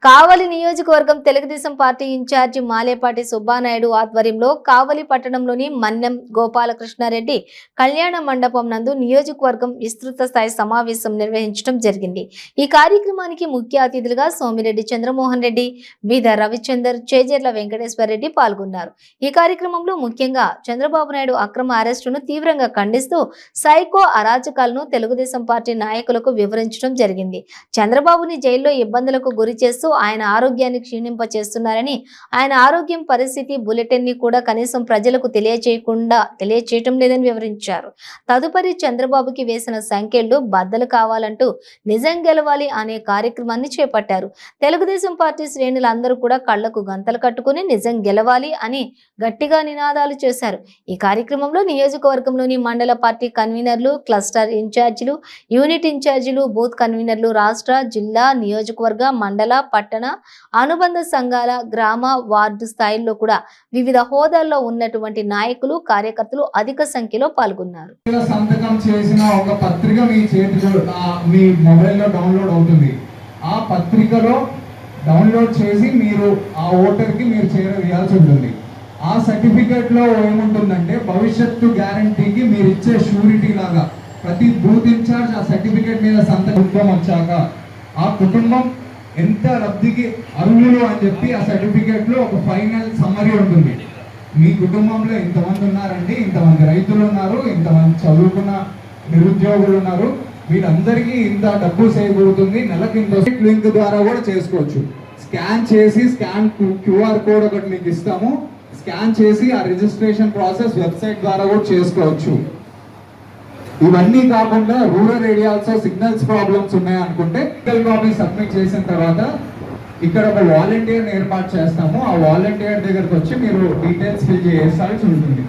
కావలి నియోజకవర్గం Telugu Desam party incharge Malepati Subba Naidu ఆధ్వర్యంలో కావలి పట్టణంలోని మన్నెం గోపాలకృష్ణారెడ్డి కళ్యాణ మండపం నందు నియోజకవర్గం విస్తృత స్థాయి సమావేశం నిర్వహించడం జరిగింది. ఈ కార్యక్రమానికి ముఖ్య అతిథులుగా సోమిరెడ్డి చంద్రమోహన్ రెడ్డి, బీద రవిచందర్, చేజర్ల వెంకటేశ్వర రెడ్డి పాల్గొన్నారు. ఈ కార్యక్రమంలో ముఖ్యంగా చంద్రబాబు నాయుడు అక్రమ అరెస్టును తీవ్రంగా ఖండిస్తూ సైకో అరాచకాలను తెలుగుదేశం పార్టీ నాయకులకు వివరించడం జరిగింది. చంద్రబాబుని జైల్లో ఇబ్బందులకు గురి చేస్తూ ఆయన ఆరోగ్యాన్ని క్షీణింపచేస్తున్నారని, ఆయన ఆరోగ్యం పరిస్థితి బులెటిన్ ని కూడా కనీసం ప్రజలకు తెలియచేయటం లేదని వివరించారు. తదుపరి చంద్రబాబుకి వేసిన సంఖ్యలు బద్దలు కావాలంటూ నిజం గెలవాలి అనే కార్యక్రమాన్ని చేపట్టారు. తెలుగుదేశం పార్టీ శ్రేణులందరూ కూడా కళ్లకు గంతలు కట్టుకుని నిజం గెలవాలి అని గట్టిగా నినాదాలు చేశారు. ఈ కార్యక్రమంలో నియోజకవర్గంలోని మండల పార్టీ కన్వీనర్లు, క్లస్టర్ ఇన్ఛార్జీలు, యూనిట్ ఇన్ఛార్జీలు, బూత్ కన్వీనర్లు, రాష్ట్ర, జిల్లా, నియోజకవర్గ, మండల, పట్టణ అనుబంధ సంఘాల, గ్రామ, వార్డు స్థాయిల్లో కూడా వివిధ హోదాల్లో ఉన్నటువంటి నాయకులు, కార్యకర్తలు అధిక సంఖ్యలో పాల్గొన్నారు. సంతకం చేసిన ఒక పత్రిక మీ చేతిలో మీ మొబైల్లో డౌన్లోడ్ అవుతుంది. ఆ పత్రికలో డౌన్లోడ్ చేసి మీరు ఆ ఓటర్కి మీరు చేరవేయాల్సి ఉంటుంది. ఆ సర్టిఫికేట్ లో ఏముంటుందంటే భవిష్యత్తు గ్యారంటీకి మీరు ఇచ్చే షూరిటీ లాగా ప్రతి బూత్ ఇన్ఛార్జ్ ఆ సర్టిఫికేట్ మీద సంతకం వచ్చాక ఆ కుటుంబం ఎంత లబ్ధికి అర్హులు అని చెప్పి ఆ సర్టిఫికేట్ లో ఒక ఫైనల్ సమ్మరీ ఉంటుంది. మీ కుటుంబంలో ఇంతమంది ఉన్నారండి, ఇంతమంది రైతులు ఉన్నారు, ఇంతమంది చదువుకున్న నిరుద్యోగులు ఉన్నారు, వీళ్ళందరికీ ఇంత డబ్బు సేవ్ అవుతుంది, నెలకి ఇంత లింక్ ద్వారా కూడా చేసుకోవచ్చు. స్కాన్ చేసి క్యూఆర్ కోడ్ ఒకటి మీకు ఇస్తాము, స్కాన్ చేసి ఆ రిజిస్ట్రేషన్ ప్రాసెస్ వెబ్సైట్ ద్వారా కూడా చేసుకోవచ్చు. ఇవన్నీ కాకుండా రూరల్ ఏరియాస్ సిగ్నల్స్ ప్రాబ్లమ్స్ ఉన్నాయనుకుంటే కాపీ సబ్మిట్ చేసిన తర్వాత ఇక్కడ ఒక వాలంటీర్ ఏర్పాటు చేస్తాము. ఆ వాలంటీర్ దగ్గరకు వచ్చి మీరు డీటెయిల్స్ ఫిల్ చేయాల్సి ఉంటుంది.